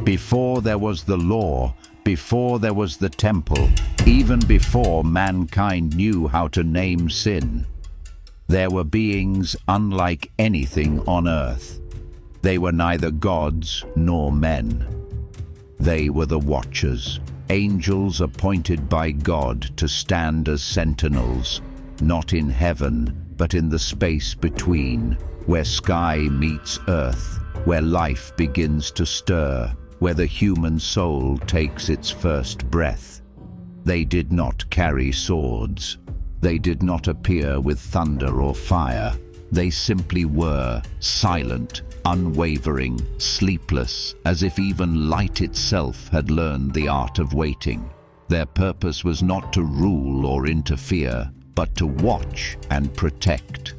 Before there was the law, before there was the temple, even before mankind knew how to name sin, there were beings unlike anything on earth. They were neither gods nor men. They were the Watchers, angels appointed by God to stand as sentinels, not in heaven, but in the space between, where sky meets earth, where life begins to stir, where the human soul takes its first breath. They did not carry swords. They did not appear with thunder or fire. They simply were, silent, unwavering, sleepless, as if even light itself had learned the art of waiting. Their purpose was not to rule or interfere, but to watch and protect.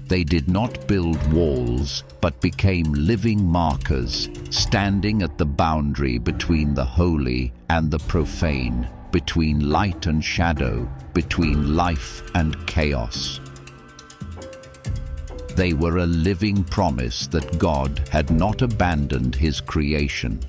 They did not build walls, but became living markers, standing at the boundary between the holy and the profane, between light and shadow, between life and chaos. They were a living promise that God had not abandoned his creation.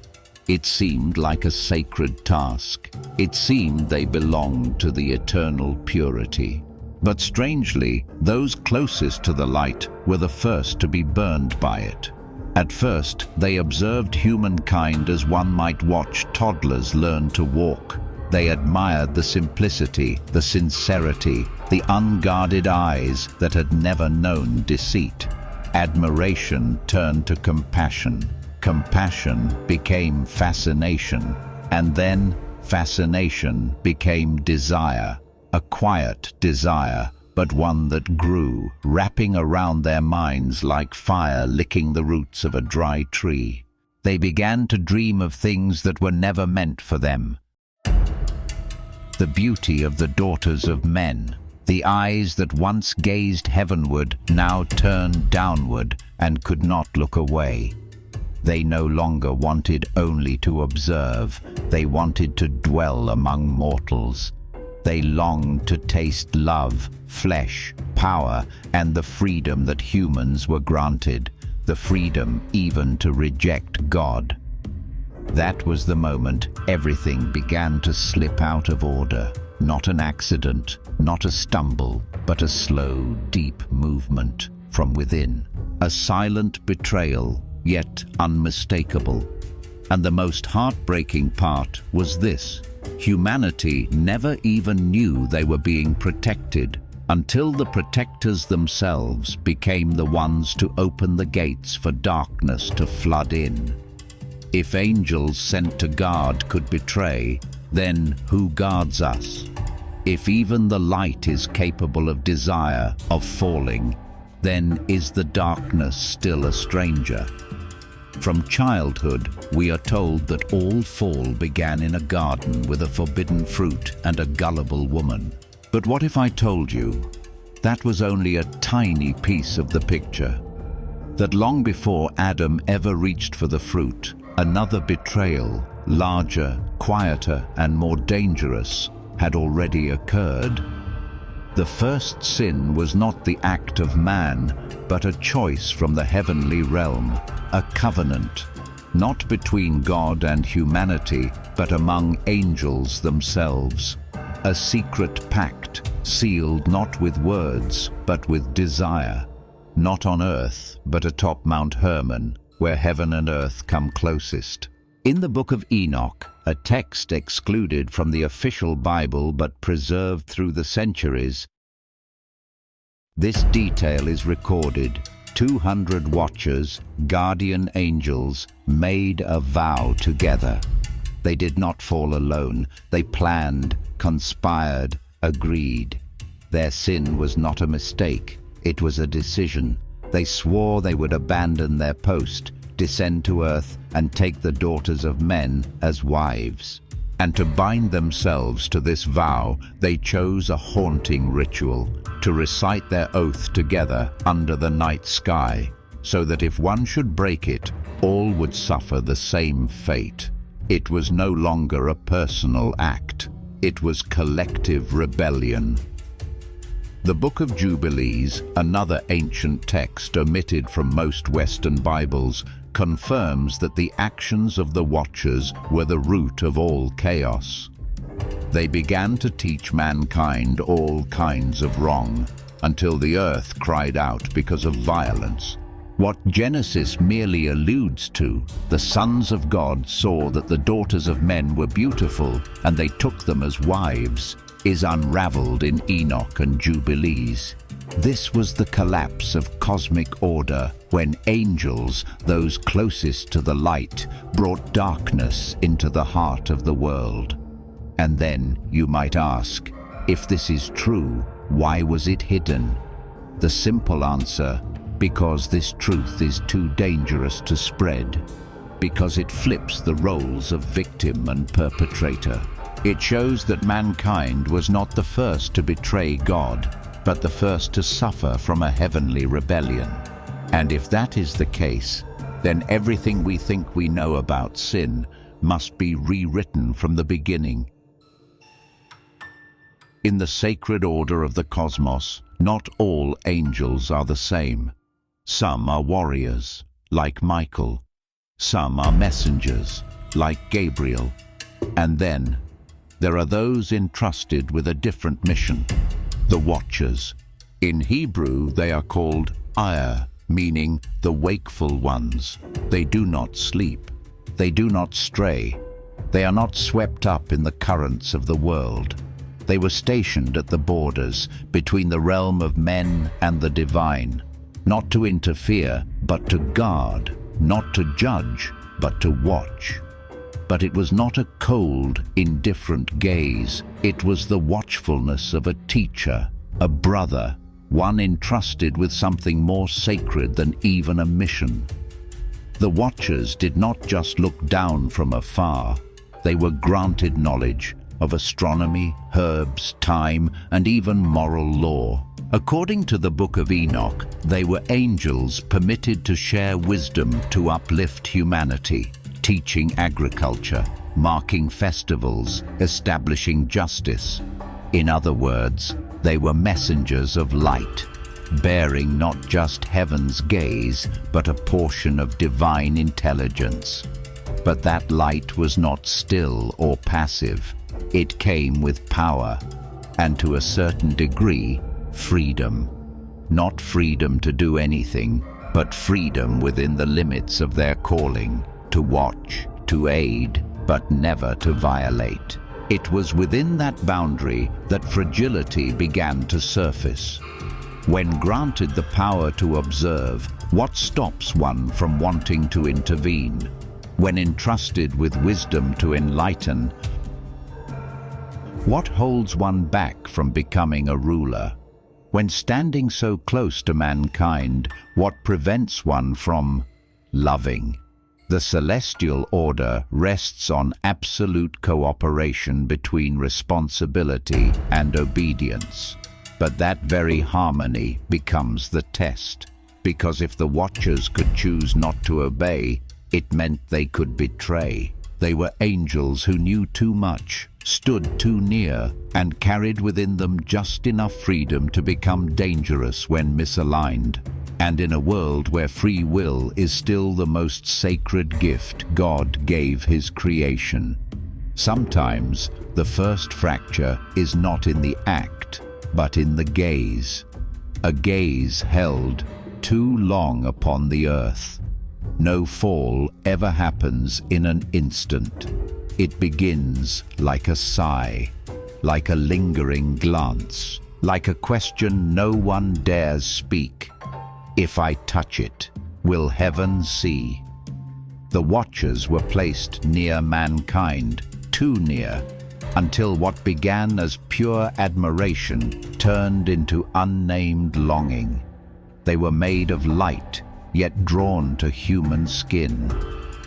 It seemed like a sacred task. It seemed they belonged to the eternal purity. But strangely, those closest to the light were the first to be burned by it. At first, they observed humankind as one might watch toddlers learn to walk. They admired the simplicity, the sincerity, the unguarded eyes that had never known deceit. Admiration turned to compassion. Compassion became fascination. And then fascination became desire. A quiet desire, but one that grew, wrapping around their minds like fire licking the roots of a dry tree. They began to dream of things that were never meant for them. The beauty of the daughters of men, the eyes that once gazed heavenward now turned downward and could not look away. They no longer wanted only to observe, they wanted to dwell among mortals. They longed to taste love, flesh, power, and the freedom that humans were granted, the freedom even to reject God. That was the moment everything began to slip out of order. Not an accident, not a stumble, but a slow, deep movement from within. A silent betrayal, yet unmistakable. And the most heartbreaking part was this. Humanity never even knew they were being protected until the protectors themselves became the ones to open the gates for darkness to flood in. If angels sent to guard could betray, then who guards us? If even the light is capable of desire, of falling, then is the darkness still a stranger? From childhood, we are told that all fall began in a garden with a forbidden fruit and a gullible woman. But what if I told you that was only a tiny piece of the picture? That long before Adam ever reached for the fruit, another betrayal, larger, quieter, and more dangerous, had already occurred. The first sin was not the act of man, but a choice from the heavenly realm, a covenant, not between God and humanity, but among angels themselves. A secret pact, sealed not with words, but with desire. Not on earth, but atop Mount Hermon, where heaven and earth come closest. In the Book of Enoch, a text excluded from the official Bible but preserved through the centuries, this detail is recorded. 200 watchers, guardian angels, made a vow together. They did not fall alone. They planned, conspired, agreed. Their sin was not a mistake. It was a decision. They swore they would abandon their post, descend to earth, and take the daughters of men as wives. And to bind themselves to this vow, they chose a haunting ritual, to recite their oath together under the night sky, so that if one should break it, all would suffer the same fate. It was no longer a personal act. It was collective rebellion. The Book of Jubilees, another ancient text omitted from most Western Bibles, confirms that the actions of the Watchers were the root of all chaos. They began to teach mankind all kinds of wrong, until the earth cried out because of violence. What Genesis merely alludes to, the sons of God saw that the daughters of men were beautiful, and they took them as wives, is unraveled in Enoch and Jubilees. This was the collapse of cosmic order when angels, those closest to the light, brought darkness into the heart of the world. And then, you might ask, if this is true, why was it hidden? The simple answer, because this truth is too dangerous to spread. Because it flips the roles of victim and perpetrator. It shows that mankind was not the first to betray God, but the first to suffer from a heavenly rebellion. And if that is the case, then everything we think we know about sin must be rewritten from the beginning. In the sacred order of the cosmos, not all angels are the same. Some are warriors, like Michael. Some are messengers, like Gabriel. And then, there are those entrusted with a different mission, the Watchers. In Hebrew, they are called Ayah, meaning the wakeful ones. They do not sleep. They do not stray. They are not swept up in the currents of the world. They were stationed at the borders between the realm of men and the divine, not to interfere, but to guard, not to judge, but to watch. But it was not a cold, indifferent gaze. It was the watchfulness of a teacher, a brother, one entrusted with something more sacred than even a mission. The Watchers did not just look down from afar. They were granted knowledge of astronomy, herbs, time, and even moral law. According to the Book of Enoch, they were angels permitted to share wisdom to uplift humanity, teaching agriculture, marking festivals, establishing justice. In other words, they were messengers of light, bearing not just heaven's gaze, but a portion of divine intelligence. But that light was not still or passive. It came with power, and to a certain degree, freedom. Not freedom to do anything, but freedom within the limits of their calling, to watch, to aid, but never to violate. It was within that boundary that fragility began to surface. When granted the power to observe, what stops one from wanting to intervene? When entrusted with wisdom to enlighten, what holds one back from becoming a ruler? When standing so close to mankind, what prevents one from loving? The celestial order rests on absolute cooperation between responsibility and obedience. But that very harmony becomes the test, because if the Watchers could choose not to obey, it meant they could betray. They were angels who knew too much, stood too near, and carried within them just enough freedom to become dangerous when misaligned. And in a world where free will is still the most sacred gift God gave His creation, sometimes the first fracture is not in the act, but in the gaze. A gaze held too long upon the earth. No fall ever happens in an instant. It begins like a sigh, like a lingering glance, like a question no one dares speak. If I touch it, will heaven see? The Watchers were placed near mankind, too near, until what began as pure admiration turned into unnamed longing. They were made of light, yet drawn to human skin.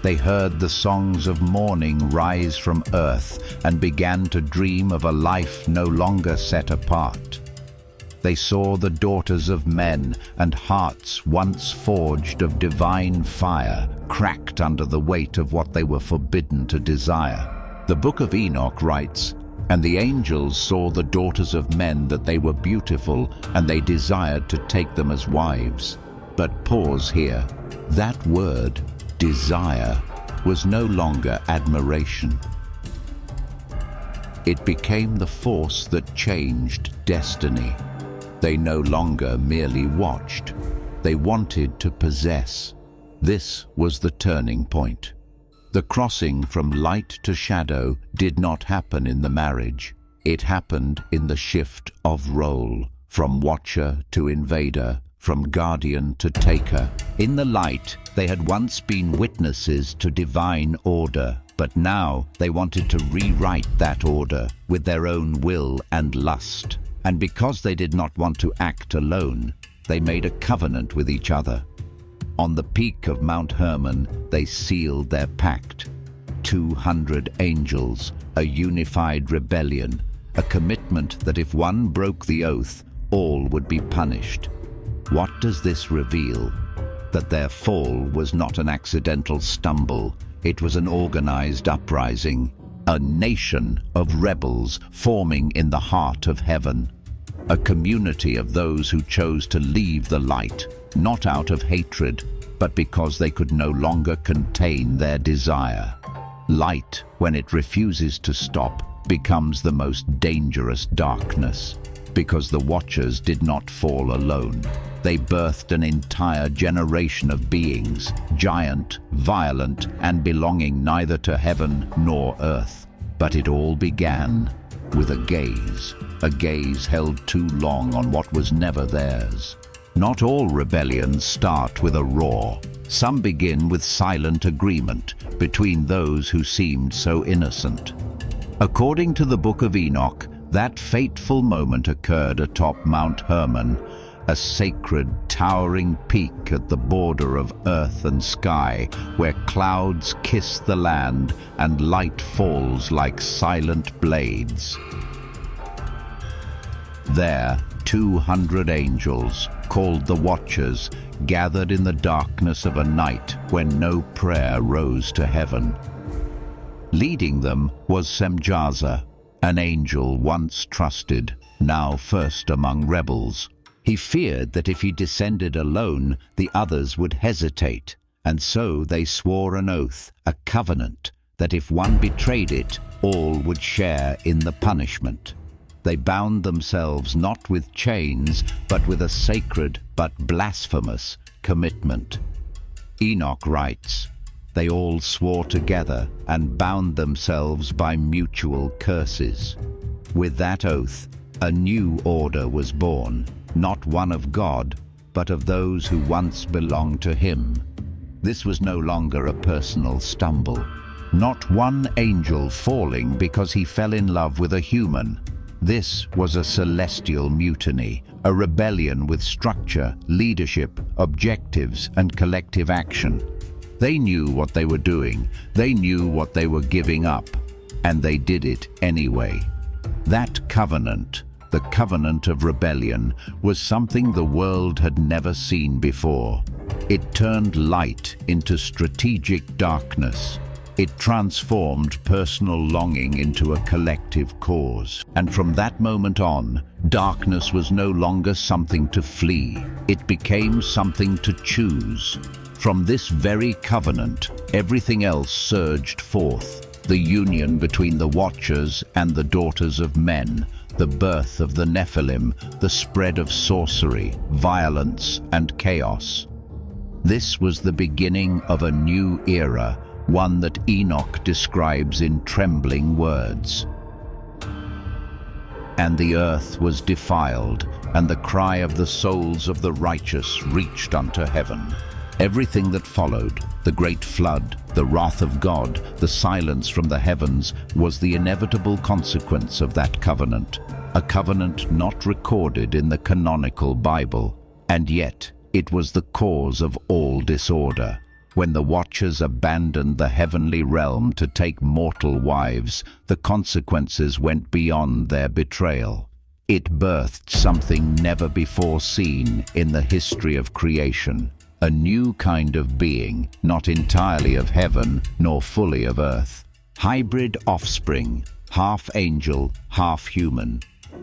They heard the songs of mourning rise from earth and began to dream of a life no longer set apart. They saw the daughters of men, and hearts once forged of divine fire cracked under the weight of what they were forbidden to desire. The Book of Enoch writes, And the angels saw the daughters of men that they were beautiful, and they desired to take them as wives. But pause here. That word, desire, was no longer admiration. It became the force that changed destiny. They no longer merely watched. They wanted to possess. This was the turning point. The crossing from light to shadow did not happen in the marriage. It happened in the shift of role, from watcher to invader, from guardian to taker. In the light, they had once been witnesses to divine order, but now they wanted to rewrite that order with their own will and lust. And because they did not want to act alone, they made a covenant with each other. On the peak of Mount Hermon, they sealed their pact. 200 angels, a unified rebellion, a commitment that if one broke the oath, all would be punished. What does this reveal? That their fall was not an accidental stumble. It was an organized uprising, a nation of rebels forming in the heart of heaven. A community of those who chose to leave the light, not out of hatred, but because they could no longer contain their desire. Light, when it refuses to stop, becomes the most dangerous darkness. Because the watchers did not fall alone. They birthed an entire generation of beings, giant, violent, and belonging neither to heaven nor earth. But it all began with a gaze held too long on what was never theirs. Not all rebellions start with a roar. Some begin with silent agreement between those who seemed so innocent. According to the Book of Enoch, that fateful moment occurred atop Mount Hermon, a sacred, towering peak at the border of earth and sky, where clouds kiss the land and light falls like silent blades. There, 200 angels, called the Watchers, gathered in the darkness of a night when no prayer rose to heaven. Leading them was Semjaza, an angel once trusted, now first among rebels. He feared that if he descended alone, the others would hesitate, and so they swore an oath, a covenant, that if one betrayed it, all would share in the punishment. They bound themselves not with chains, but with a sacred but blasphemous commitment. Enoch writes, "They all swore together and bound themselves by mutual curses." With that oath, a new order was born, not one of God, but of those who once belonged to him. This was no longer a personal stumble. Not one angel falling because he fell in love with a human. This was a celestial mutiny, a rebellion with structure, leadership, objectives, and collective action. They knew what they were doing, they knew what they were giving up, and they did it anyway. That covenant, the covenant of rebellion, was something the world had never seen before. It turned light into strategic darkness. It transformed personal longing into a collective cause. And from that moment on, darkness was no longer something to flee. It became something to choose. From this very covenant, everything else surged forth. The union between the Watchers and the daughters of men, the birth of the Nephilim, the spread of sorcery, violence, and chaos. This was the beginning of a new era, one that Enoch describes in trembling words. "And the earth was defiled, and the cry of the souls of the righteous reached unto heaven." Everything that followed, the great flood, the wrath of God, the silence from the heavens, was the inevitable consequence of that covenant, a covenant not recorded in the canonical Bible. And yet, it was the cause of all disorder. When the Watchers abandoned the heavenly realm to take mortal wives, the consequences went beyond their betrayal. It birthed something never before seen in the history of creation, a new kind of being, not entirely of heaven nor fully of earth. Hybrid offspring, half angel, half human.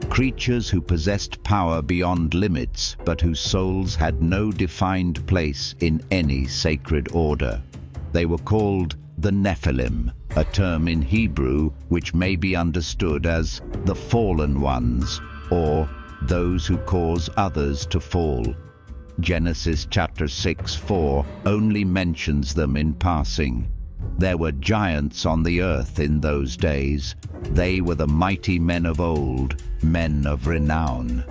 Creatures who possessed power beyond limits, but whose souls had no defined place in any sacred order. They were called the Nephilim, a term in Hebrew which may be understood as the fallen ones, or those who cause others to fall. Genesis chapter 6:4 only mentions them in passing. There were giants on the earth in those days. They were the mighty men of old, men of renown.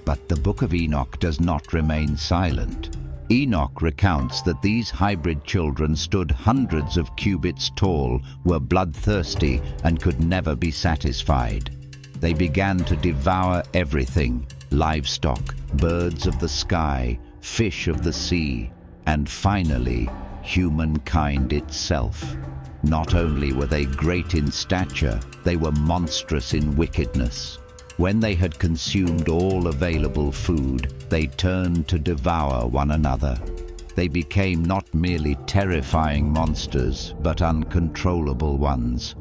But the Book of Enoch does not remain silent. Enoch recounts that these hybrid children stood hundreds of cubits tall, were bloodthirsty, and could never be satisfied. They began to devour everything: livestock, birds of the sky, fish of the sea, and finally, humankind itself. Not only were they great in stature, they were monstrous in wickedness. When they had consumed all available food, they turned to devour one another. They became not merely terrifying monsters, but uncontrollable ones.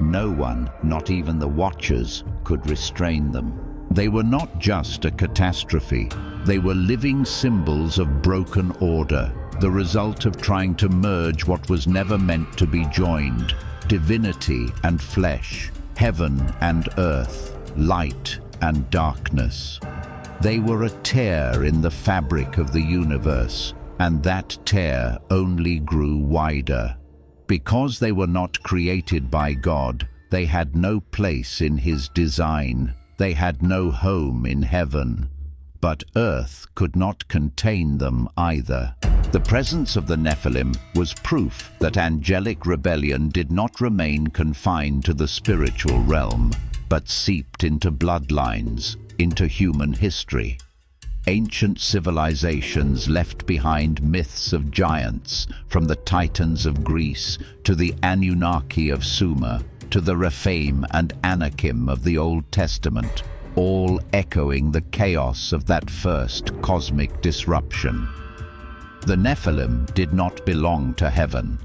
No one, not even the Watchers, could restrain them. They were not just a catastrophe. They were living symbols of broken order, the result of trying to merge what was never meant to be joined: divinity and flesh, heaven and earth, light and darkness. They were a tear in the fabric of the universe, and that tear only grew wider. Because they were not created by God, they had no place in His design. They had no home in heaven. But earth could not contain them either. The presence of the Nephilim was proof that angelic rebellion did not remain confined to the spiritual realm, but seeped into bloodlines, into human history. Ancient civilizations left behind myths of giants, from the Titans of Greece to the Anunnaki of Sumer, to the Rephaim and Anakim of the Old Testament, all echoing the chaos of that first cosmic disruption. The Nephilim did not belong to heaven,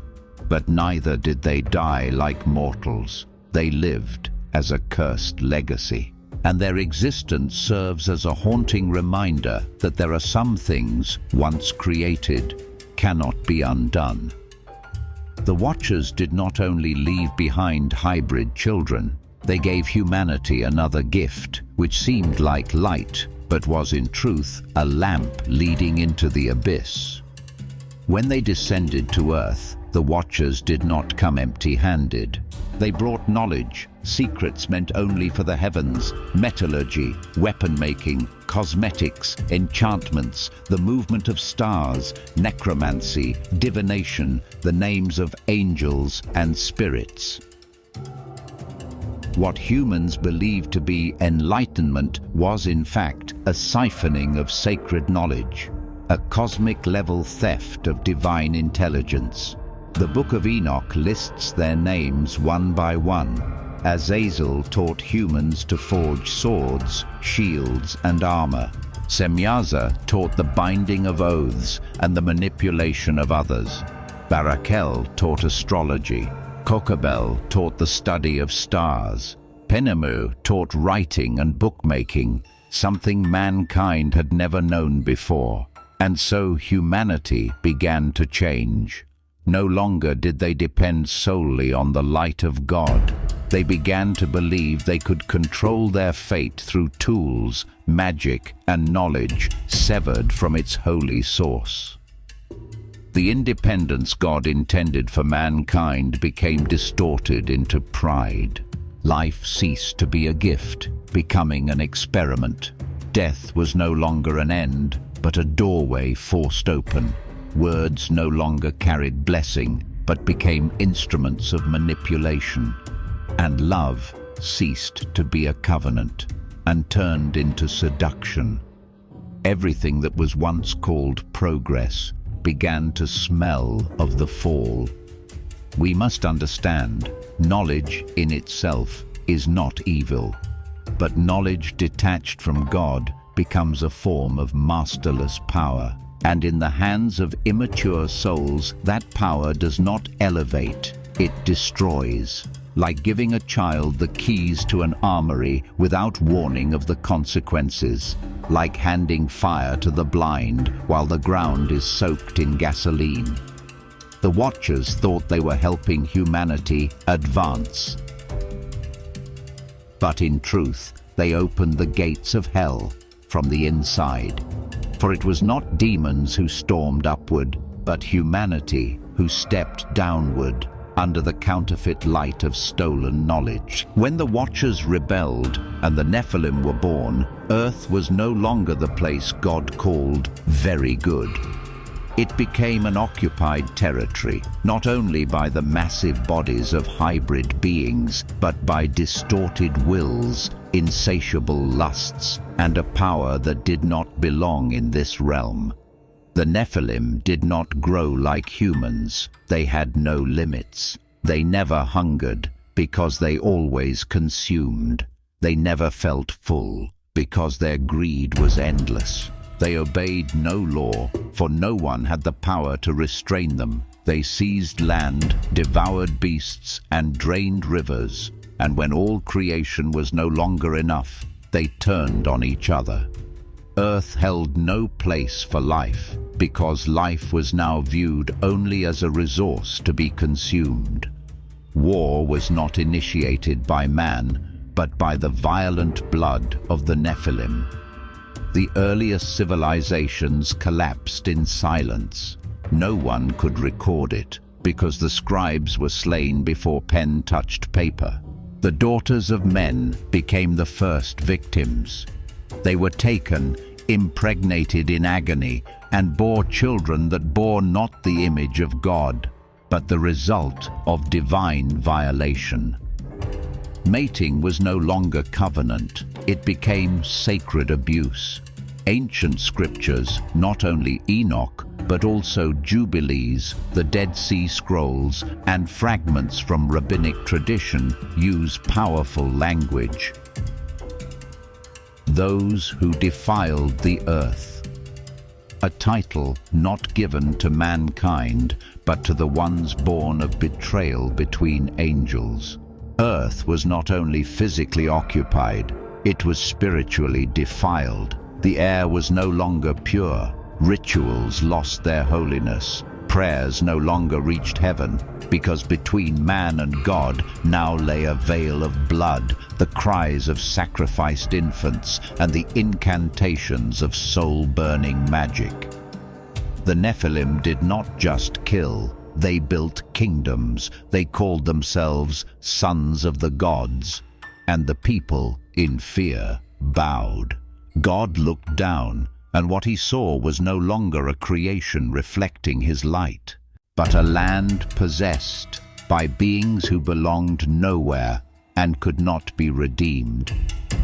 but neither did they die like mortals. They lived as a cursed legacy, and their existence serves as a haunting reminder that there are some things, once created, cannot be undone. The Watchers did not only leave behind hybrid children, they gave humanity another gift, which seemed like light, but was in truth a lamp leading into the abyss. When they descended to earth, the Watchers did not come empty-handed. They brought knowledge, secrets meant only for the heavens, metallurgy, weapon-making, cosmetics, enchantments, the movement of stars, necromancy, divination, the names of angels and spirits. What humans believed to be enlightenment was in fact a siphoning of sacred knowledge, a cosmic-level theft of divine intelligence. The Book of Enoch lists their names one by one. Azazel taught humans to forge swords, shields, and armor. Semyaza taught the binding of oaths and the manipulation of others. Barakel taught astrology. Kokabel taught the study of stars. Penemu taught writing and bookmaking, something mankind had never known before. And so humanity began to change. No longer did they depend solely on the light of God. They began to believe they could control their fate through tools, magic, and knowledge severed from its holy source. The independence God intended for mankind became distorted into pride. Life ceased to be a gift, becoming an experiment. Death was no longer an end, but a doorway forced open. Words no longer carried blessing, but became instruments of manipulation. And love ceased to be a covenant and turned into seduction. Everything that was once called progress began to smell of the fall. We must understand, knowledge in itself is not evil, but knowledge detached from God becomes a form of masterless power. And in the hands of immature souls, that power does not elevate, it destroys. like giving a child the keys to an armory without warning of the consequences, like handing fire to the blind while the ground is soaked in gasoline. The Watchers thought they were helping humanity advance. But in truth, they opened the gates of hell from the inside. For it was not demons who stormed upward, but humanity who stepped downward under the counterfeit light of stolen knowledge. When the Watchers rebelled and the Nephilim were born, Earth was no longer the place God called very good. It became an occupied territory, not only by the massive bodies of hybrid beings, but by distorted wills, insatiable lusts, and a power that did not belong in this realm. The Nephilim did not grow like humans. They had no limits. They never hungered, because they always consumed. They never felt full, because their greed was endless. They obeyed no law, for no one had the power to restrain them. They seized land, devoured beasts, and drained rivers. And when all creation was no longer enough, they turned on each other. Earth held no place for life, because life was now viewed only as a resource to be consumed. War was not initiated by man, but by the violent blood of the Nephilim. The earliest civilizations collapsed in silence. No one could record it, because the scribes were slain before pen touched paper. The daughters of men became the first victims. They were taken, impregnated in agony, and bore children that bore not the image of God, but the result of divine violation. Mating was no longer covenant, it became sacred abuse. Ancient scriptures, not only Enoch, but also Jubilees, the Dead Sea Scrolls, and fragments from rabbinic tradition use powerful language. Those who defiled the earth. A title not given to mankind, but to the ones born of betrayal between angels. Earth was not only physically occupied, it was spiritually defiled. The air was no longer pure. Rituals lost their holiness. Prayers no longer reached heaven, because between man and God now lay a veil of blood, the cries of sacrificed infants, and the incantations of soul-burning magic. The Nephilim did not just kill, they built kingdoms. They called themselves sons of the gods, and the people, in fear, bowed. God looked down, and what he saw was no longer a creation reflecting his light, but a land possessed by beings who belonged nowhere and could not be redeemed.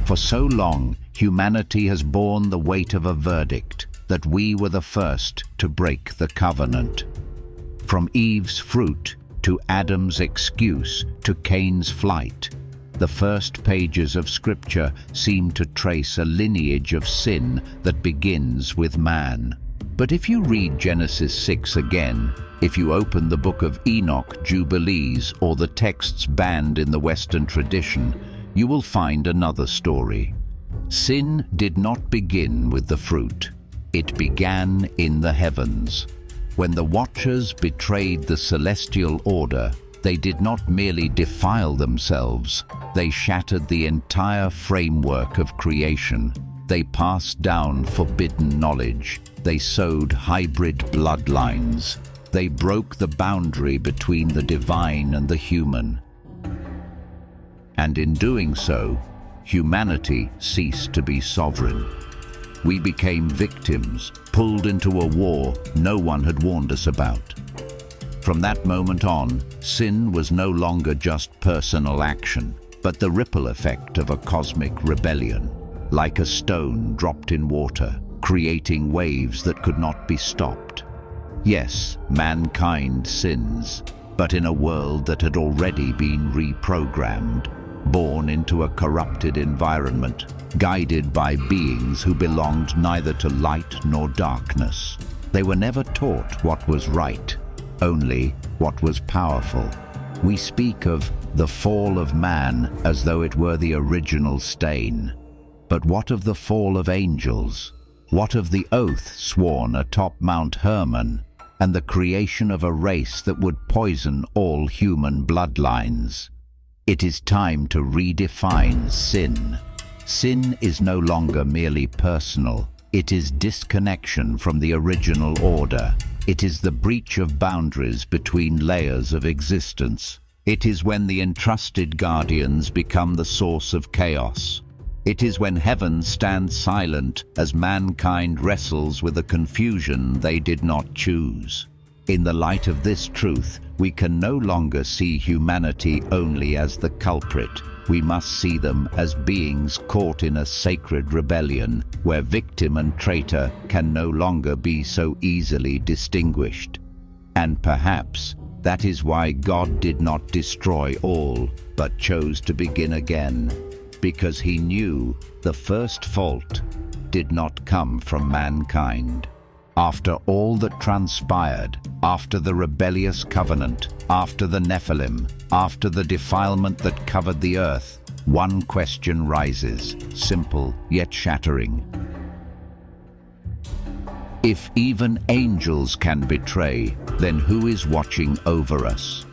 For so long, humanity has borne the weight of a verdict that we were the first to break the covenant. From Eve's fruit to Adam's excuse to Cain's flight, the first pages of Scripture seem to trace a lineage of sin that begins with man. But if you read Genesis 6 again, if you open the Book of Enoch, Jubilees, or the texts banned in the Western tradition, you will find another story. Sin did not begin with the fruit. It began in the heavens. When the Watchers betrayed the celestial order, they did not merely defile themselves, they shattered the entire framework of creation. They passed down forbidden knowledge. They sowed hybrid bloodlines. They broke the boundary between the divine and the human. And in doing so, humanity ceased to be sovereign. We became victims, pulled into a war no one had warned us about. From that moment on, sin was no longer just personal action, but the ripple effect of a cosmic rebellion, like a stone dropped in water, creating waves that could not be stopped. Yes, mankind sins, but in a world that had already been reprogrammed, born into a corrupted environment, guided by beings who belonged neither to light nor darkness. They were never taught what was right, only what was powerful. We speak of the fall of man as though it were the original stain. But what of the fall of angels? What of the oath sworn atop Mount Hermon and the creation of a race that would poison all human bloodlines? It is time to redefine sin. Sin is no longer merely personal. It is disconnection from the original order. It is the breach of boundaries between layers of existence. It is when the entrusted guardians become the source of chaos. It is when heaven stands silent as mankind wrestles with a confusion they did not choose. In the light of this truth, we can no longer see humanity only as the culprit. We must see them as beings caught in a sacred rebellion, where victim and traitor can no longer be so easily distinguished. And perhaps that is why God did not destroy all, but chose to begin again, because he knew the first fault did not come from mankind. After all that transpired, after the rebellious covenant, after the Nephilim, after the defilement that covered the earth, one question rises, simple yet shattering. If even angels can betray, then who is watching over us?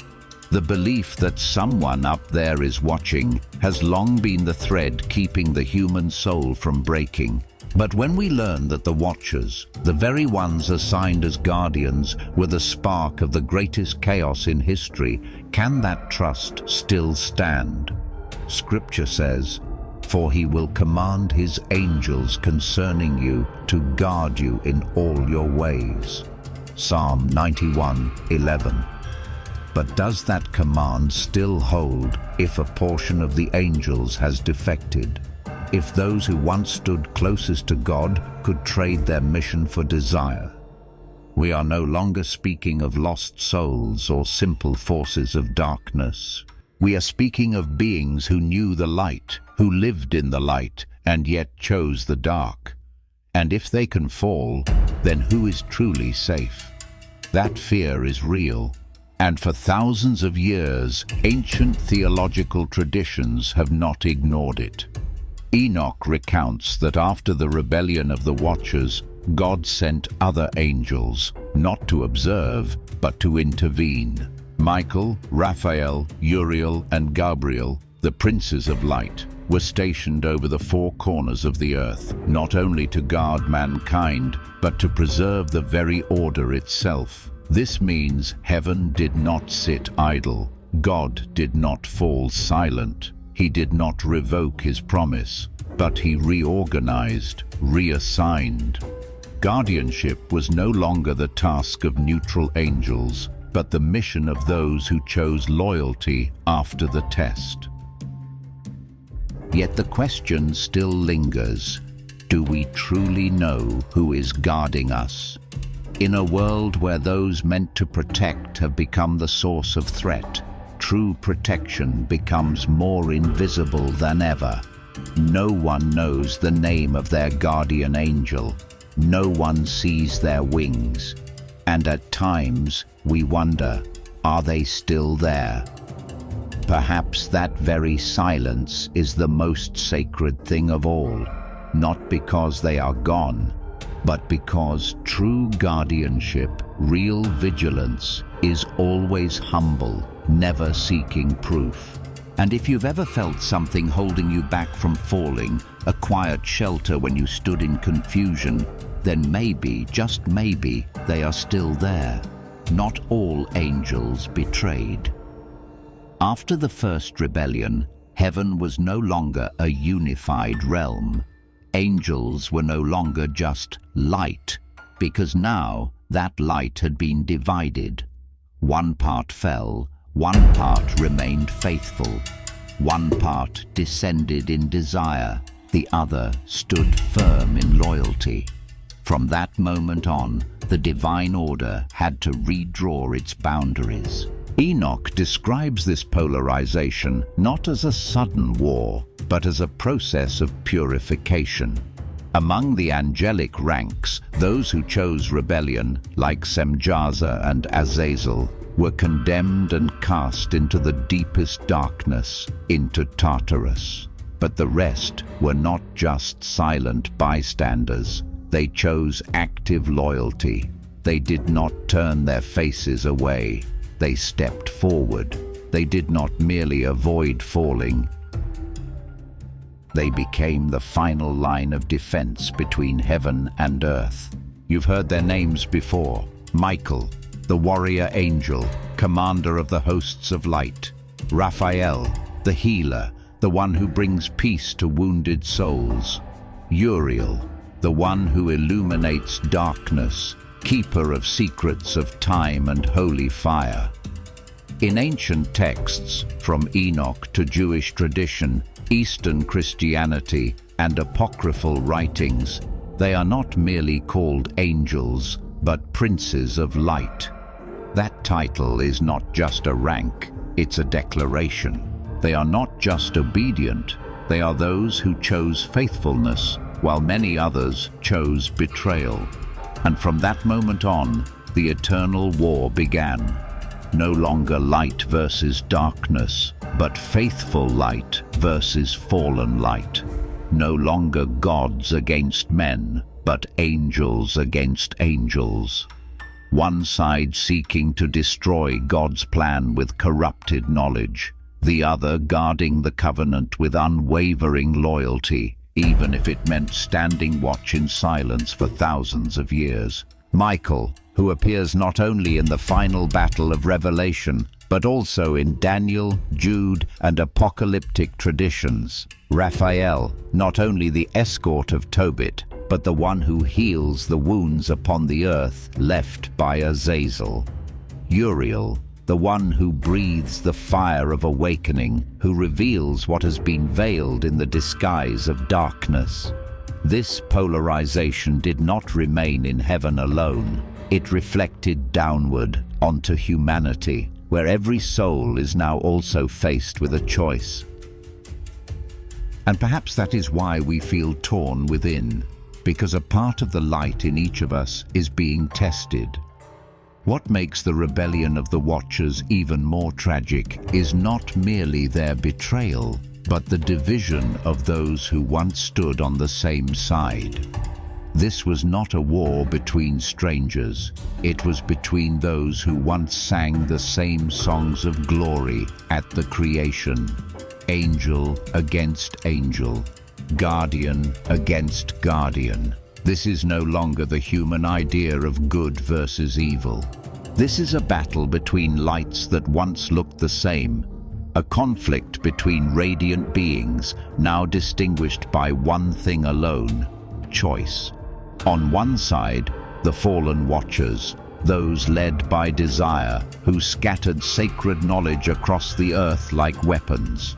The belief that someone up there is watching has long been the thread keeping the human soul from breaking. But when we learn that the Watchers, the very ones assigned as guardians, were the spark of the greatest chaos in history, can that trust still stand? Scripture says, "For he will command his angels concerning you to guard you in all your ways." Psalm 91:11. But does that command still hold if a portion of the angels has defected? If those who once stood closest to God could trade their mission for desire? We are no longer speaking of lost souls or simple forces of darkness. We are speaking of beings who knew the light, who lived in the light, and yet chose the dark. And if they can fall, then who is truly safe? That fear is real. And for thousands of years, ancient theological traditions have not ignored it. Enoch recounts that after the rebellion of the Watchers, God sent other angels, not to observe, but to intervene. Michael, Raphael, Uriel, and Gabriel, the princes of light, were stationed over the four corners of the earth, not only to guard mankind, but to preserve the very order itself. This means heaven did not sit idle. God did not fall silent. He did not revoke his promise, but he reorganized, reassigned. Guardianship was no longer the task of neutral angels, but the mission of those who chose loyalty after the test. Yet the question still lingers: do we truly know who is guarding us? In a world where those meant to protect have become the source of threat, true protection becomes more invisible than ever. No one knows the name of their guardian angel. No one sees their wings. And at times we wonder, are they still there? Perhaps that very silence is the most sacred thing of all, not because they are gone, but because true guardianship, real vigilance, is always humble, never seeking proof. And if you've ever felt something holding you back from falling, a quiet shelter when you stood in confusion, then maybe, just maybe, they are still there. Not all angels betrayed. After the first rebellion, heaven was no longer a unified realm. Angels were no longer just light, because now that light had been divided. One part fell, one part remained faithful. One part descended in desire, the other stood firm in loyalty. From that moment on, the divine order had to redraw its boundaries. Enoch describes this polarization not as a sudden war, but as a process of purification. Among the angelic ranks, those who chose rebellion, like Semjaza and Azazel, were condemned and cast into the deepest darkness, into Tartarus. But the rest were not just silent bystanders. They chose active loyalty. They did not turn their faces away. They stepped forward. They did not merely avoid falling. They became the final line of defense between heaven and earth. You've heard their names before. Michael, the warrior angel, commander of the hosts of light. Raphael, the healer, the one who brings peace to wounded souls. Uriel, the one who illuminates darkness, keeper of secrets of time and holy fire. In ancient texts, from Enoch to Jewish tradition, Eastern Christianity, and apocryphal writings, they are not merely called angels, but princes of light. That title is not just a rank, it's a declaration. They are not just obedient, they are those who chose faithfulness, while many others chose betrayal. And from that moment on, the eternal war began. No longer light versus darkness, but faithful light versus fallen light. No longer gods against men, but angels against angels. One side seeking to destroy God's plan with corrupted knowledge, the other guarding the covenant with unwavering loyalty, even if it meant standing watch in silence for thousands of years. Michael, who appears not only in the final battle of Revelation, but also in Daniel, Jude, and apocalyptic traditions. Raphael, not only the escort of Tobit, but the one who heals the wounds upon the earth left by Azazel. Uriel, the one who breathes the fire of awakening, who reveals what has been veiled in the disguise of darkness. This polarization did not remain in heaven alone. It reflected downward onto humanity, where every soul is now also faced with a choice. And perhaps that is why we feel torn within, because a part of the light in each of us is being tested. What makes the rebellion of the Watchers even more tragic is not merely their betrayal, but the division of those who once stood on the same side. This was not a war between strangers. It was between those who once sang the same songs of glory at the creation. Angel against angel, guardian against guardian. This is no longer the human idea of good versus evil. This is a battle between lights that once looked the same, a conflict between radiant beings now distinguished by one thing alone: choice. On one side, the fallen Watchers, those led by desire, who scattered sacred knowledge across the earth like weapons.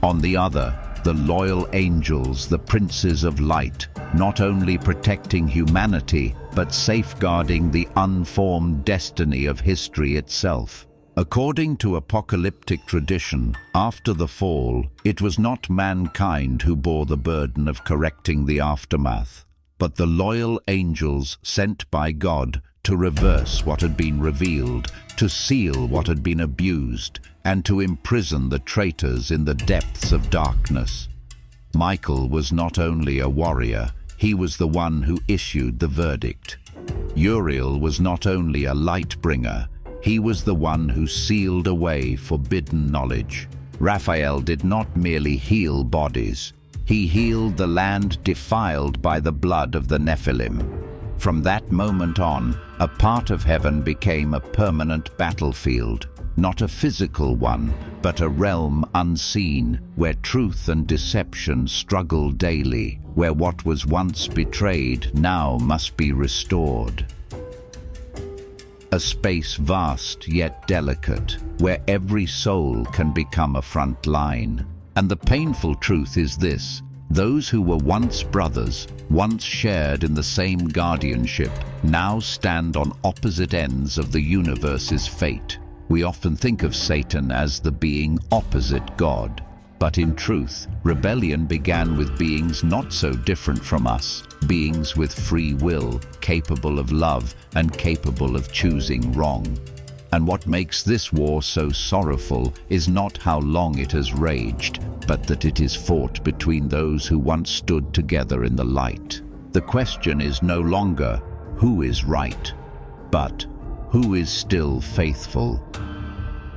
On the other, the loyal angels, the princes of light, not only protecting humanity, but safeguarding the unformed destiny of history itself. According to apocalyptic tradition, after the fall, it was not mankind who bore the burden of correcting the aftermath, but the loyal angels sent by God to reverse what had been revealed, to seal what had been abused, and to imprison the traitors in the depths of darkness. Michael was not only a warrior, he was the one who issued the verdict. Uriel was not only a light bringer, he was the one who sealed away forbidden knowledge. Raphael did not merely heal bodies, he healed the land defiled by the blood of the Nephilim. From that moment on, a part of heaven became a permanent battlefield, not a physical one, but a realm unseen, where truth and deception struggle daily, where what was once betrayed now must be restored. A space vast yet delicate, where every soul can become a front line. And the painful truth is this: those who were once brothers, once shared in the same guardianship, now stand on opposite ends of the universe's fate. We often think of Satan as the being opposite God, but in truth, rebellion began with beings not so different from us, beings with free will, capable of love and capable of choosing wrong. And what makes this war so sorrowful is not how long it has raged, but that it is fought between those who once stood together in the light. The question is no longer who is right, but who is still faithful.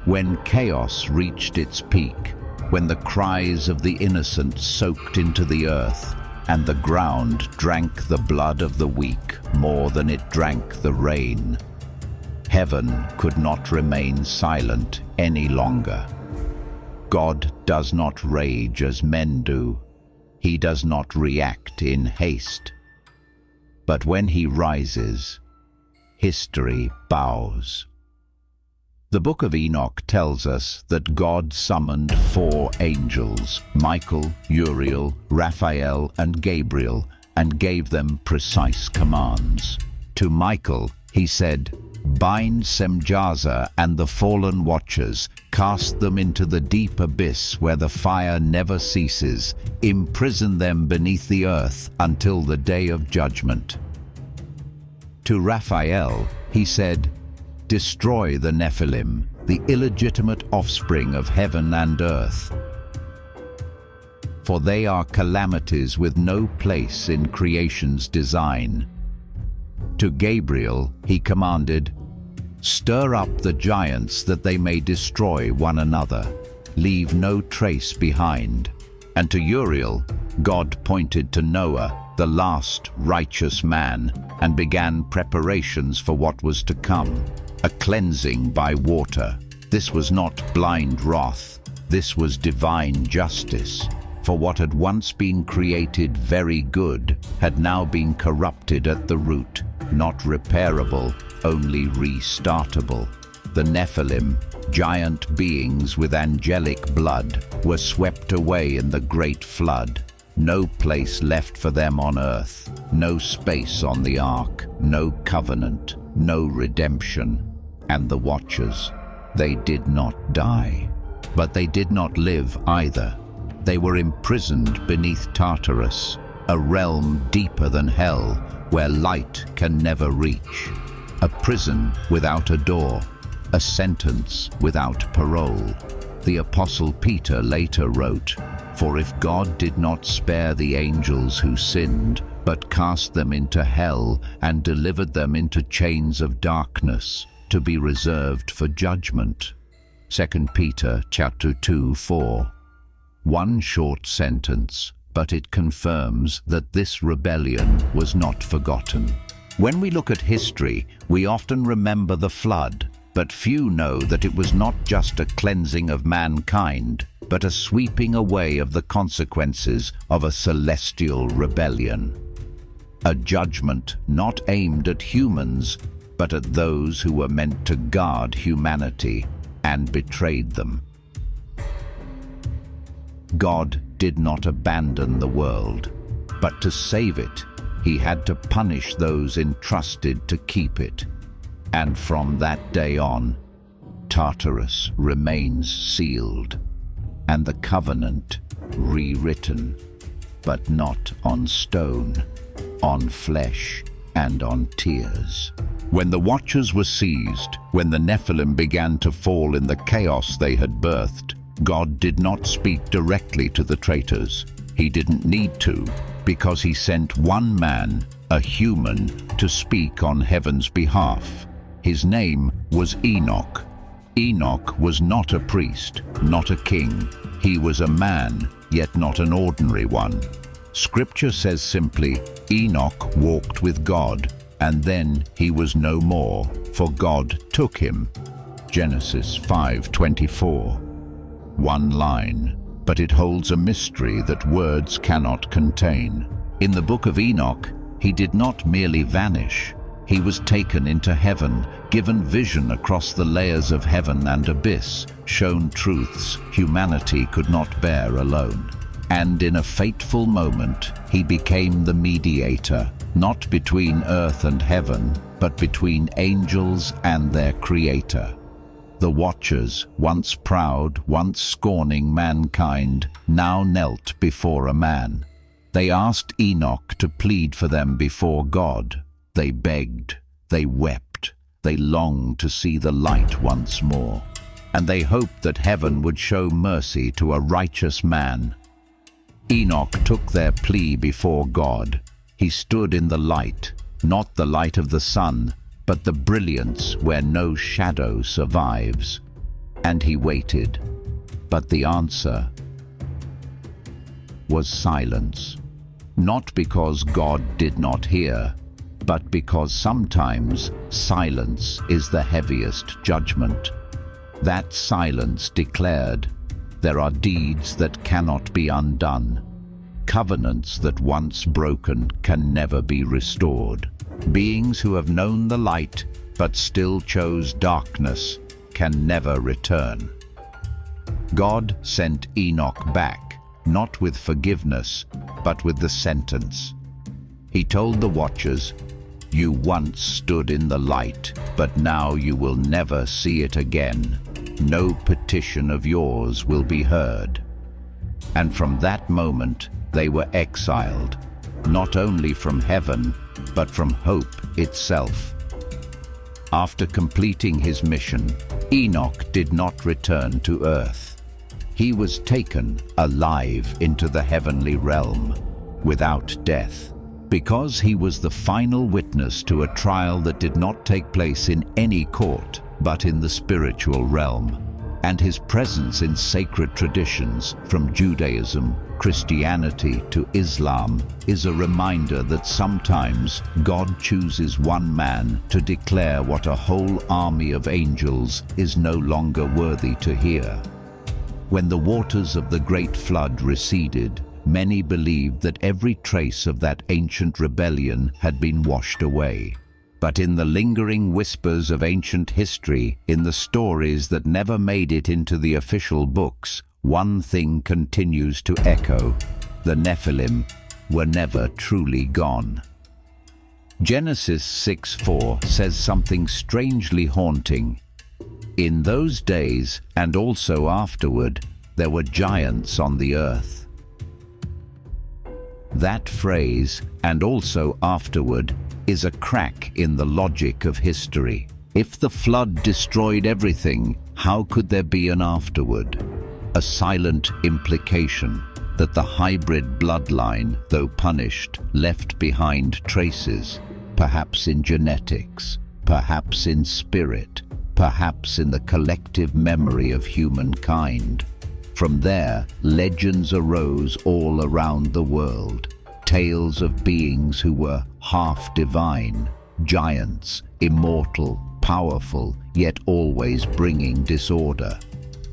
When chaos reached its peak, when the cries of the innocent soaked into the earth, and the ground drank the blood of the weak more than it drank the rain, heaven could not remain silent any longer. God does not rage as men do. He does not react in haste. But when he rises, history bows. The Book of Enoch tells us that God summoned 4 angels, Michael, Uriel, Raphael, and Gabriel, and gave them precise commands. To Michael, he said, "Bind Semjaza and the fallen watchers, cast them into the deep abyss where the fire never ceases, imprison them beneath the earth until the day of judgment." To Raphael, he said, "Destroy the Nephilim, the illegitimate offspring of heaven and earth, for they are calamities with no place in creation's design." To Gabriel, he commanded, "Stir up the giants that they may destroy one another. Leave no trace behind." And to Uriel, God pointed to Noah, the last righteous man, and began preparations for what was to come, a cleansing by water. This was not blind wrath, this was divine justice. For what had once been created very good had now been corrupted at the root, not repairable, only restartable. The Nephilim, giant beings with angelic blood, were swept away in the great flood. No place left for them on earth, no space on the ark, no covenant, no redemption. And the watchers, they did not die, but they did not live either. They were imprisoned beneath Tartarus, a realm deeper than hell, where light can never reach. A prison without a door, a sentence without parole. The Apostle Peter later wrote, "For if God did not spare the angels who sinned, but cast them into hell and delivered them into chains of darkness, to be reserved for judgment." 2 Peter chapter 2:4. One short sentence, but it confirms that this rebellion was not forgotten. When we look at history, we often remember the flood, but few know that it was not just a cleansing of mankind, but a sweeping away of the consequences of a celestial rebellion. A judgment not aimed at humans, but at those who were meant to guard humanity and betrayed them. God did not abandon the world, but to save it, he had to punish those entrusted to keep it. And from that day on, Tartarus remains sealed, and the covenant rewritten, but not on stone, on flesh and on tears. When the watchers were seized, when the Nephilim began to fall in the chaos they had birthed, God did not speak directly to the traitors. He didn't need to, because he sent one man, a human, to speak on heaven's behalf. His name was Enoch. Enoch was not a priest, not a king. He was a man, yet not an ordinary one. Scripture says simply, Enoch walked with God, and then he was no more, for God took him. Genesis 5:24. One line, but it holds a mystery that words cannot contain. In the Book of Enoch, he did not merely vanish. He was taken into heaven, given vision across the layers of heaven and abyss, shown truths humanity could not bear alone. And in a fateful moment, he became the mediator, not between earth and heaven, but between angels and their creator. The watchers, once proud, once scorning mankind, now knelt before a man. They asked Enoch to plead for them before God. They begged, they wept, They longed to see the light once more, and they hoped that heaven would show mercy to a righteous man. Enoch took their plea before God. He stood in the light, not the light of the sun, but the brilliance where no shadow survives. And he waited, but the answer was silence. Not because God did not hear, but because sometimes silence is the heaviest judgment. That silence declared, there are deeds that cannot be undone. Covenants that once broken can never be restored. Beings who have known the light but still chose darkness can never return. God sent Enoch back, not with forgiveness, but with the sentence. He told the watchers, "You once stood in the light, but now you will never see it again. No petition of yours will be heard." And from that moment, they were exiled, not only from heaven, but from hope itself. After completing his mission, Enoch did not return to earth. He was taken alive into the heavenly realm, without death, because he was the final witness to a trial that did not take place in any court, but in the spiritual realm. And his presence in sacred traditions, from Judaism, Christianity to Islam, is a reminder that sometimes God chooses one man to declare what a whole army of angels is no longer worthy to hear. When the waters of the great flood receded, many believed that every trace of that ancient rebellion had been washed away. But in the lingering whispers of ancient history, in the stories that never made it into the official books, one thing continues to echo: the Nephilim were never truly gone. Genesis 6:4 says something strangely haunting. In those days, and also afterward, there were giants on the earth. That phrase, "and also afterward," is a crack in the logic of history. If the flood destroyed everything, how could there be an afterward? A silent implication that the hybrid bloodline, though punished, left behind traces, perhaps in genetics, perhaps in spirit, perhaps in the collective memory of humankind. From there, legends arose all around the world. Tales of beings who were half divine, giants, immortal, powerful, yet always bringing disorder.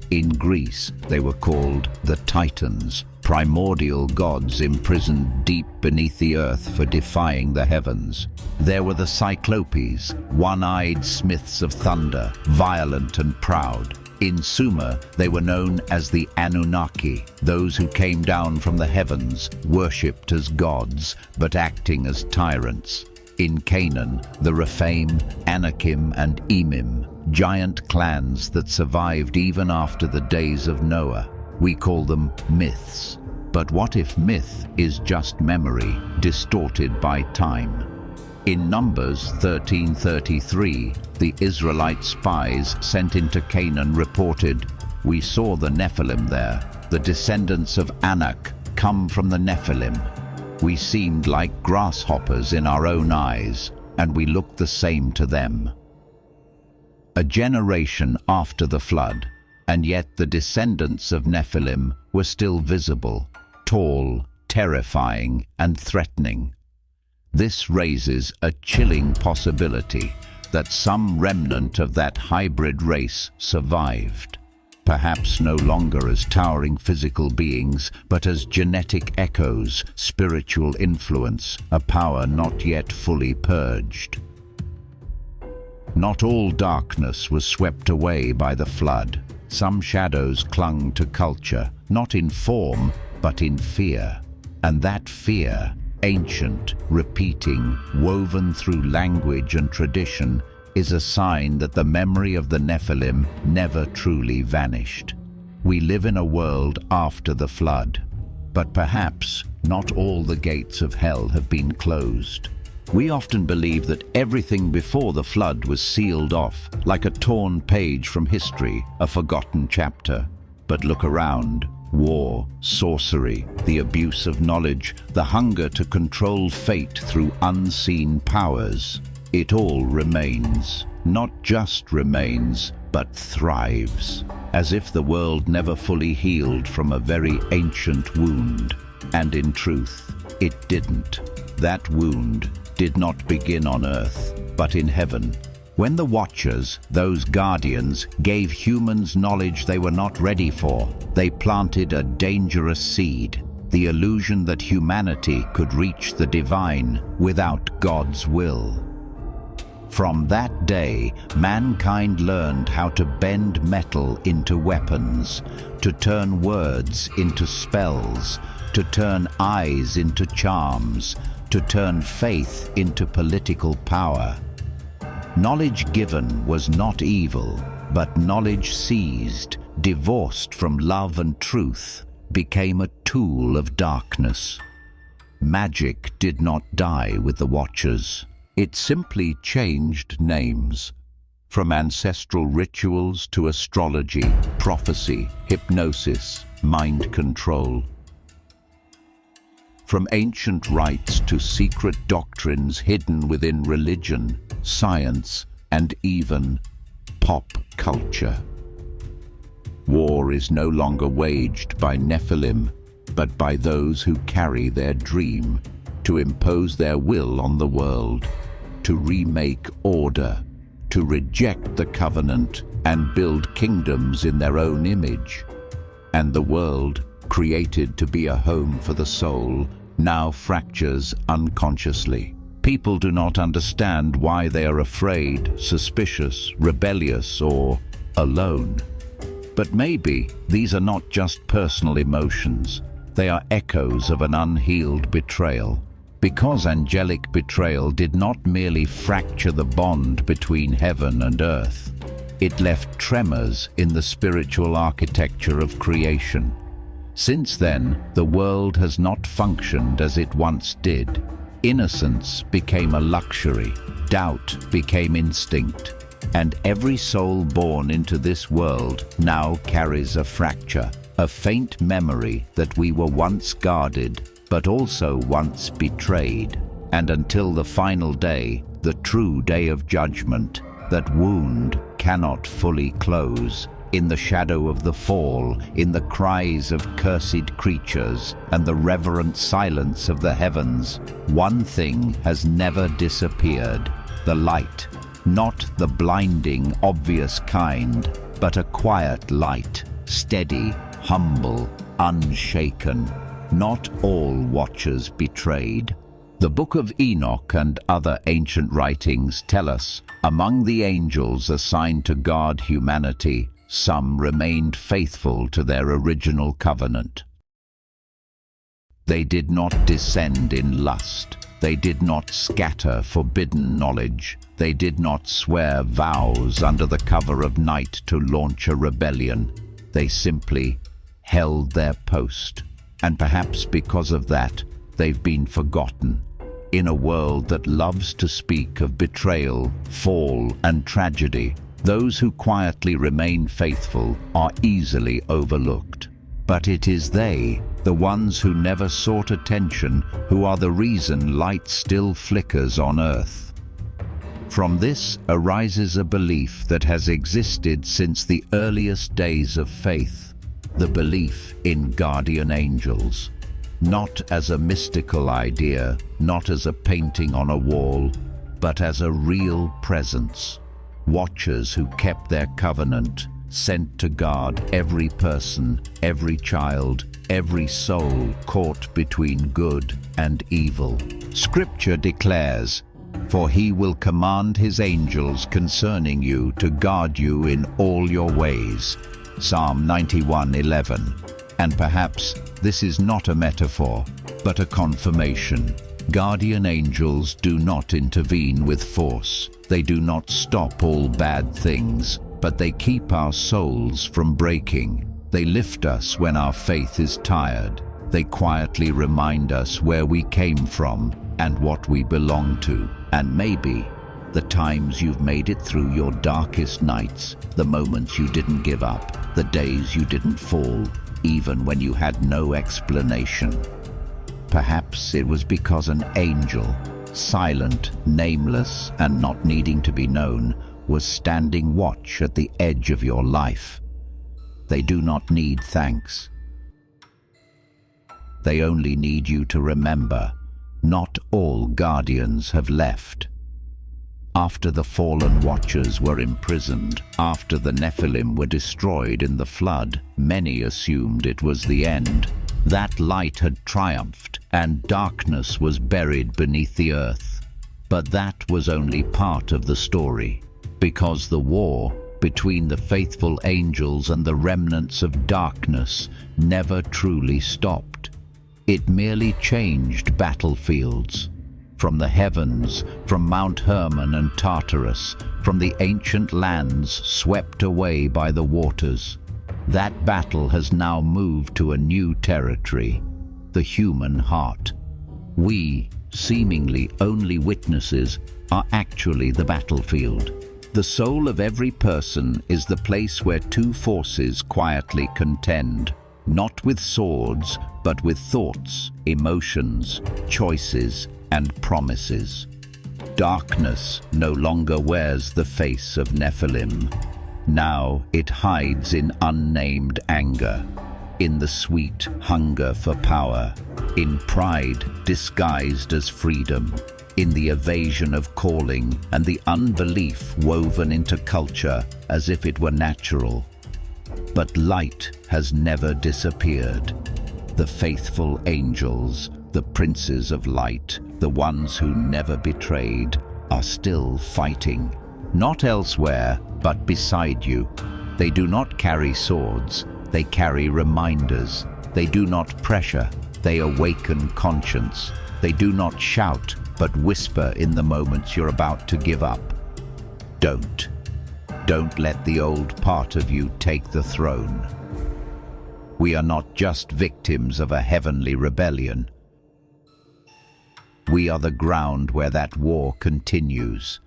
In Greece, they were called the Titans, primordial gods imprisoned deep beneath the earth for defying the heavens. There were the Cyclopes, one-eyed smiths of thunder, violent and proud. In Sumer, they were known as the Anunnaki, those who came down from the heavens, worshipped as gods, but acting as tyrants. In Canaan, the Rephaim, Anakim, and Emim, giant clans that survived even after the days of Noah. We call them myths. But what if myth is just memory, distorted by time? In Numbers 13:33, the Israelite spies sent into Canaan reported, "We saw the Nephilim there, the descendants of Anak come from the Nephilim. We seemed like grasshoppers in our own eyes, and we looked the same to them." A generation after the flood, and yet the descendants of Nephilim were still visible, tall, terrifying, and threatening. This raises a chilling possibility that some remnant of that hybrid race survived, perhaps no longer as towering physical beings, but as genetic echoes, spiritual influence, a power not yet fully purged. Not all darkness was swept away by the flood. Some shadows clung to culture, not in form, but in fear. And that fear, ancient, repeating, woven through language and tradition, is a sign that the memory of the Nephilim never truly vanished. We live in a world after the flood, but perhaps not all the gates of hell have been closed. We often believe that everything before the flood was sealed off, like a torn page from history, a forgotten chapter. But look around. War, sorcery, the abuse of knowledge, the hunger to control fate through unseen powers. It all remains. Not just remains, but thrives, as if the world never fully healed from a very ancient wound. And in truth, it didn't. That wound did not begin on earth, but in heaven. When the Watchers, those guardians, gave humans knowledge they were not ready for, they planted a dangerous seed, the illusion that humanity could reach the divine without God's will. From that day, mankind learned how to bend metal into weapons, to turn words into spells, to turn eyes into charms, to turn faith into political power. Knowledge given was not evil, but knowledge seized, divorced from love and truth, became a tool of darkness. Magic did not die with the Watchers. It simply changed names. From ancestral rituals to astrology, prophecy, hypnosis, mind control. From ancient rites to secret doctrines hidden within religion, science, and even pop culture. War is no longer waged by Nephilim, but by those who carry their dream to impose their will on the world, to remake order, to reject the covenant and build kingdoms in their own image. And the world, created to be a home for the soul, now fractures unconsciously. People do not understand why they are afraid, suspicious, rebellious, or alone. But maybe these are not just personal emotions. They are echoes of an unhealed betrayal. Because angelic betrayal did not merely fracture the bond between heaven and earth, it left tremors in the spiritual architecture of creation. Since then, the world has not functioned as it once did. Innocence became a luxury, doubt became instinct, and every soul born into this world now carries a fracture, a faint memory that we were once guarded, but also once betrayed. And until the final day, the true day of judgment, that wound cannot fully close. In the shadow of the fall, in the cries of cursed creatures, and the reverent silence of the heavens, one thing has never disappeared: the light. Not the blinding, obvious kind, but a quiet light, steady, humble, unshaken. Not all Watchers betrayed. The Book of Enoch and other ancient writings tell us, among the angels assigned to guard humanity, some remained faithful to their original covenant. They did not descend in lust. They did not scatter forbidden knowledge. They did not swear vows under the cover of night to launch a rebellion. They simply held their post. And perhaps because of that, they've been forgotten. In a world that loves to speak of betrayal, fall, and tragedy, those who quietly remain faithful are easily overlooked. But it is they, the ones who never sought attention, who are the reason light still flickers on earth. From this arises a belief that has existed since the earliest days of faith, the belief in guardian angels. Not as a mystical idea, not as a painting on a wall, but as a real presence. Watchers who kept their covenant, sent to guard every person, every child, every soul caught between good and evil. Scripture declares, "For he will command his angels concerning you to guard you in all your ways." Psalm 91:11. And perhaps this is not a metaphor, but a confirmation. Guardian angels do not intervene with force. They do not stop all bad things, but they keep our souls from breaking. They lift us when our faith is tired. They quietly remind us where we came from and what we belong to, and maybe the times you've made it through your darkest nights, the moments you didn't give up, the days you didn't fall, even when you had no explanation. Perhaps it was because an angel, silent, nameless, and not needing to be known, was standing watch at the edge of your life. They do not need thanks. They only need you to remember, not all guardians have left. After the fallen watchers were imprisoned, after the Nephilim were destroyed in the flood, many assumed it was the end. That light had triumphed, and darkness was buried beneath the earth. But that was only part of the story, because the war between the faithful angels and the remnants of darkness never truly stopped. It merely changed battlefields. From the heavens, from Mount Hermon and Tartarus, from the ancient lands swept away by the waters. That battle has now moved to a new territory, the human heart. We, seemingly only witnesses, are actually the battlefield. The soul of every person is the place where two forces quietly contend, not with swords, but with thoughts, emotions, choices, and promises. Darkness no longer wears the face of Nephilim. Now it hides in unnamed anger, in the sweet hunger for power, in pride disguised as freedom, in the evasion of calling and the unbelief woven into culture as if it were natural. But light has never disappeared. The faithful angels, the princes of light, the ones who never betrayed, are still fighting. Not elsewhere, but beside you. They do not carry swords, they carry reminders. They do not pressure, they awaken conscience. They do not shout, but whisper in the moments you're about to give up. Don't let the old part of you take the throne. We are not just victims of a heavenly rebellion. We are the ground where that war continues.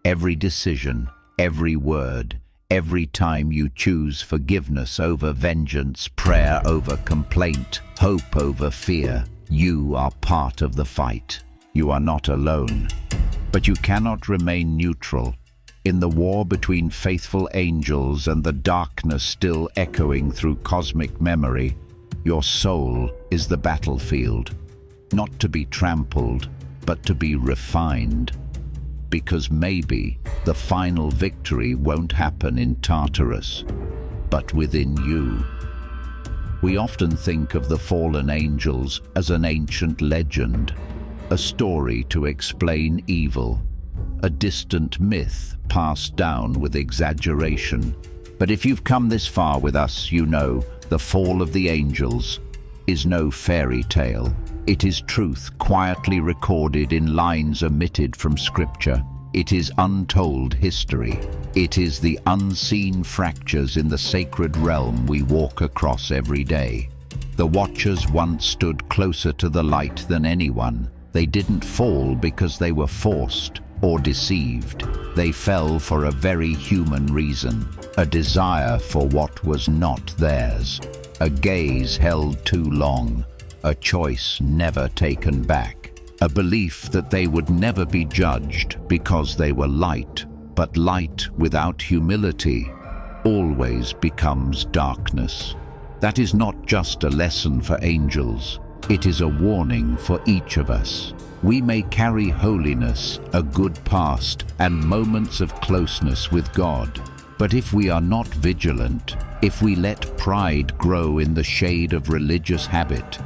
Every decision, every word, every time you choose forgiveness over vengeance, prayer over complaint, hope over fear, you are part of the fight. You are not alone. But you cannot remain neutral. In the war between faithful angels and the darkness still echoing through cosmic memory, your soul is the battlefield. Not to be trampled, but to be refined. Because maybe the final victory won't happen in Tartarus, but within you. We often think of the fallen angels as an ancient legend, a story to explain evil, a distant myth passed down with exaggeration. But if you've come this far with us, you know the fall of the angels is no fairy tale. It is truth quietly recorded in lines omitted from Scripture. It is untold history. It is the unseen fractures in the sacred realm we walk across every day. The Watchers once stood closer to the light than anyone. They didn't fall because they were forced or deceived. They fell for a very human reason, a desire for what was not theirs, a gaze held too long, a choice never taken back, a belief that they would never be judged because they were light. But light without humility always becomes darkness. That is not just a lesson for angels, it is a warning for each of us. We may carry holiness, a good past, and moments of closeness with God. But if we are not vigilant, if we let pride grow in the shade of religious habit,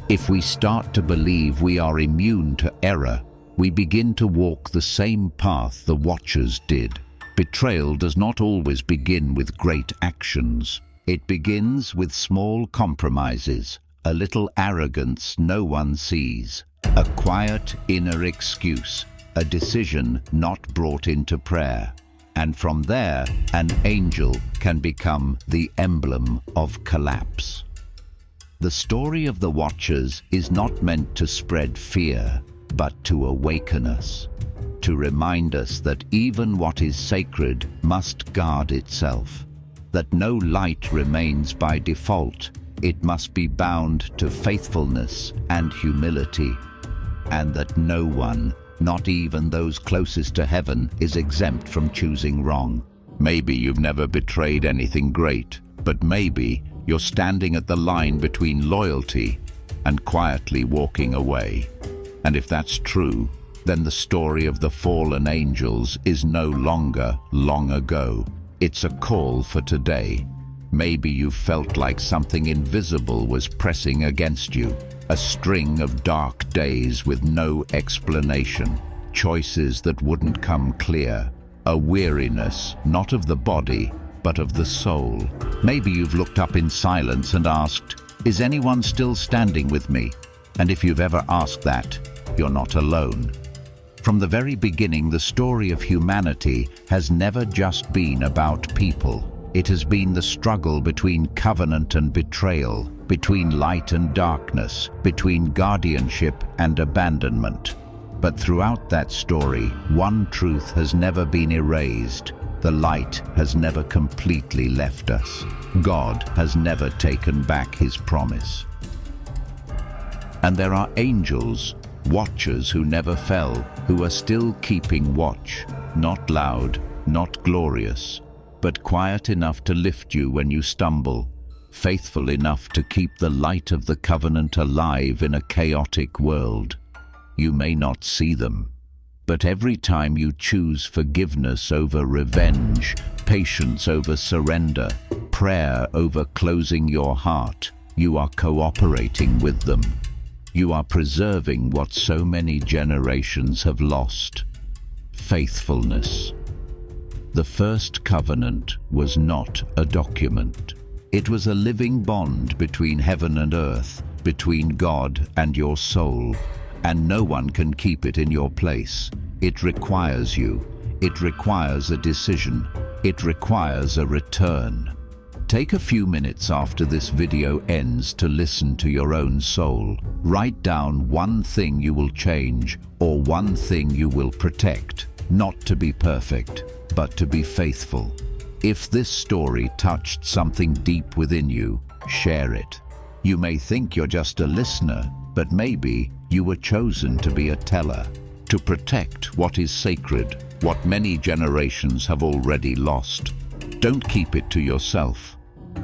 if we start to believe we are immune to error, we begin to walk the same path the Watchers did. Betrayal does not always begin with great actions. It begins with small compromises, a little arrogance no one sees, a quiet inner excuse, a decision not brought into prayer. And from there, an angel can become the emblem of collapse. The story of the Watchers is not meant to spread fear, but to awaken us, to remind us that even what is sacred must guard itself, that no light remains by default. It must be bound to faithfulness and humility, and that no one, not even those closest to heaven, is exempt from choosing wrong. Maybe you've never betrayed anything great, but maybe you're standing at the line between loyalty and quietly walking away. And if that's true, then the story of the fallen angels is no longer long ago. It's a call for today. Maybe you felt like something invisible was pressing against you, a string of dark days with no explanation, choices that wouldn't come clear, a weariness not of the body, but of the soul. Maybe you've looked up in silence and asked, "Is anyone still standing with me?" And if you've ever asked that, you're not alone. From the very beginning, the story of humanity has never just been about people. It has been the struggle between covenant and betrayal, between light and darkness, between guardianship and abandonment. But throughout that story, one truth has never been erased. The light has never completely left us. God has never taken back his promise. And there are angels, watchers who never fell, who are still keeping watch, not loud, not glorious, but quiet enough to lift you when you stumble, faithful enough to keep the light of the covenant alive in a chaotic world. You may not see them, but every time you choose forgiveness over revenge, patience over surrender, prayer over closing your heart, you are cooperating with them. You are preserving what so many generations have lost: faithfulness. The first covenant was not a document. It was a living bond between heaven and earth, between God and your soul, and no one can keep it in your place. It requires you. It requires a decision. It requires a return. Take a few minutes after this video ends to listen to your own soul. Write down one thing you will change or one thing you will protect, not to be perfect, but to be faithful. If this story touched something deep within you, share it. You may think you're just a listener, but maybe you were chosen to be a teller, to protect what is sacred, what many generations have already lost. Don't keep it to yourself.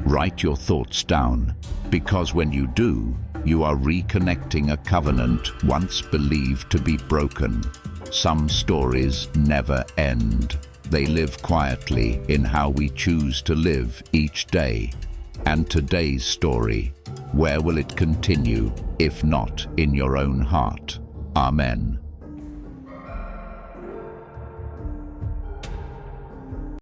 Write your thoughts down, because when you do, you are reconnecting a covenant once believed to be broken. Some stories never end. They live quietly in how we choose to live each day. And today's story, where will it continue, if not in your own heart? Amen.